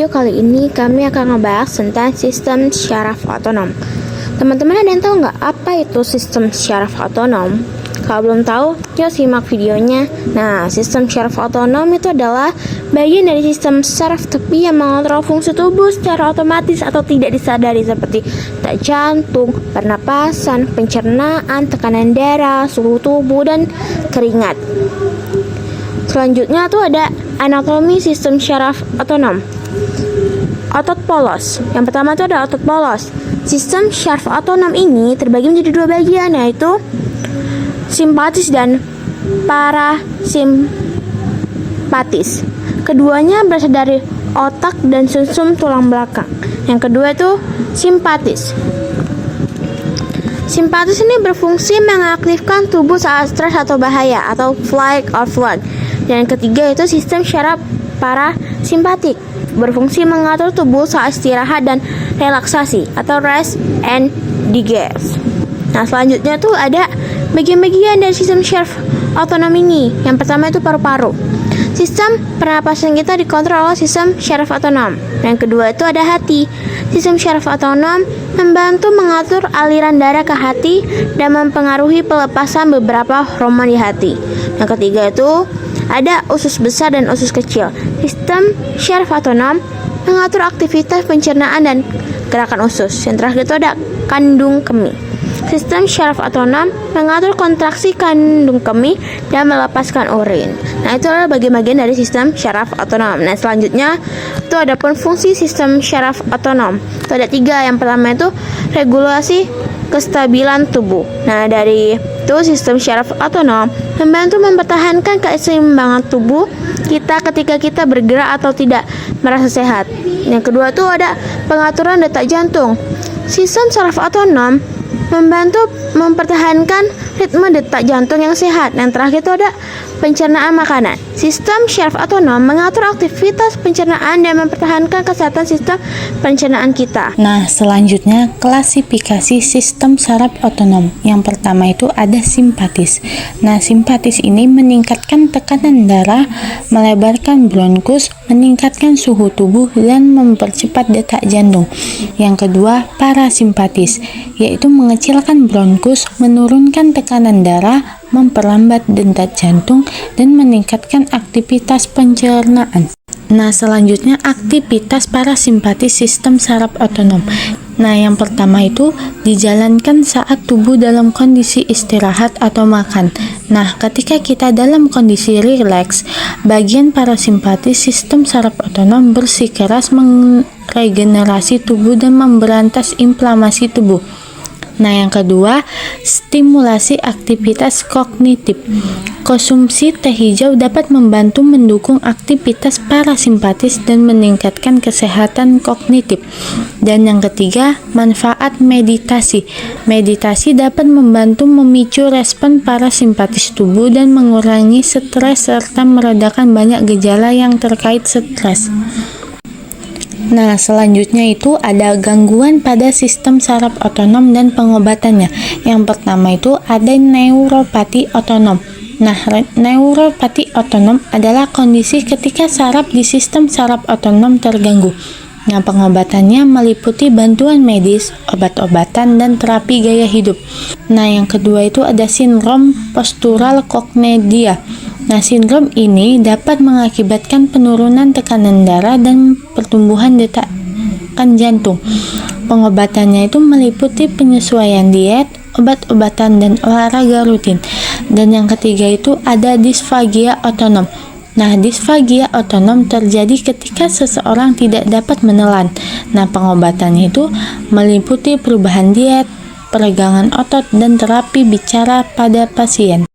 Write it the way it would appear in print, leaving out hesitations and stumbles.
video kali ini kami akan ngebahas tentang sistem syaraf otonom. Teman-teman ada yang tahu nggak apa itu sistem syaraf otonom? Kalau belum tahu, yuk simak videonya. Nah, sistem syaraf otonom itu adalah bagian dari sistem saraf tepi yang mengontrol fungsi tubuh secara otomatis atau tidak disadari seperti detak jantung, pernapasan, pencernaan, tekanan darah, suhu tubuh, dan keringat. Selanjutnya tuh ada anatomi sistem syaraf otonom. Otot polos. Yang pertama itu ada otot polos. Sistem syaraf otonom ini terbagi menjadi dua bagian, yaitu simpatis dan parasimpatis. Keduanya berasal dari otak dan sumsum tulang belakang. Yang kedua itu simpatis. Simpatis ini berfungsi mengaktifkan tubuh saat stres atau bahaya atau fight or flight. Dan yang ketiga itu sistem syaraf parasimpatik, berfungsi mengatur tubuh saat istirahat dan relaksasi atau rest and digest. Nah, selanjutnya tuh ada bagian-bagian dari sistem syaraf otonom ini. Yang pertama itu paru-paru. Sistem pernapasan kita dikontrol oleh sistem syaraf otonom. Yang kedua itu ada hati. Sistem syaraf otonom membantu mengatur aliran darah ke hati dan mempengaruhi pelepasan beberapa hormon di hati. Yang ketiga itu ada usus besar dan usus kecil. Sistem syaraf otonom mengatur aktivitas pencernaan dan gerakan usus. Yang terakhir itu ada kandung kemih. Sistem syaraf otonom mengatur kontraksi kandung kemih dan melepaskan urin. Nah, itu adalah bagian-bagian dari sistem syaraf otonom. Nah, selanjutnya itu ada pun fungsi sistem syaraf otonom. Itu ada 3. Yang pertama itu regulasi kestabilan tubuh. Nah, dari itu sistem syaraf otonom membantu mempertahankan keseimbangan tubuh kita ketika kita bergerak atau tidak merasa sehat. Yang kedua itu ada pengaturan detak jantung. Sistem syaraf otonom membantu mempertahankan ritme detak jantung yang sehat. Yang terakhir itu ada pencernaan makanan. Sistem syaraf otonom mengatur aktivitas pencernaan dan mempertahankan kesehatan sistem pencernaan kita. Nah, selanjutnya klasifikasi sistem saraf otonom. Yang pertama itu ada simpatis. Nah, simpatis ini meningkatkan tekanan darah, melebarkan bronkus, meningkatkan suhu tubuh, dan mempercepat detak jantung. Yang kedua, parasimpatis, yaitu mengecilkan bronkus, menurunkan tekanan darah, memperlambat detak jantung, dan meningkatkan aktivitas pencernaan. Nah, selanjutnya aktivitas parasimpatis sistem saraf otonom. Nah, yang pertama itu dijalankan saat tubuh dalam kondisi istirahat atau makan. Nah, ketika kita dalam kondisi rileks, bagian parasimpatis sistem saraf otonom bersikeras meregenerasi tubuh dan memberantas inflamasi tubuh. Nah, yang kedua, stimulasi aktivitas kognitif. Konsumsi teh hijau dapat membantu mendukung aktivitas parasimpatis dan meningkatkan kesehatan kognitif. Dan yang ketiga, manfaat meditasi. Meditasi dapat membantu memicu respon parasimpatis tubuh dan mengurangi stres serta meredakan banyak gejala yang terkait stres. Nah, selanjutnya itu ada gangguan pada sistem saraf otonom dan pengobatannya. Yang pertama itu ada neuropati otonom. Nah, neuropati otonom adalah kondisi ketika saraf di sistem saraf otonom terganggu. Nah, pengobatannya meliputi bantuan medis, obat-obatan, dan terapi gaya hidup. Nah, yang kedua itu ada sindrom postural cognidia. Nah, sindrom ini dapat mengakibatkan penurunan tekanan darah dan pertumbuhan detakan jantung. Pengobatannya itu meliputi penyesuaian diet, obat-obatan, dan olahraga rutin. Dan yang ketiga itu ada disfagia otonom. Nah, disfagia otonom terjadi ketika seseorang tidak dapat menelan. Nah, pengobatannya itu meliputi perubahan diet, peregangan otot, dan terapi bicara pada pasien.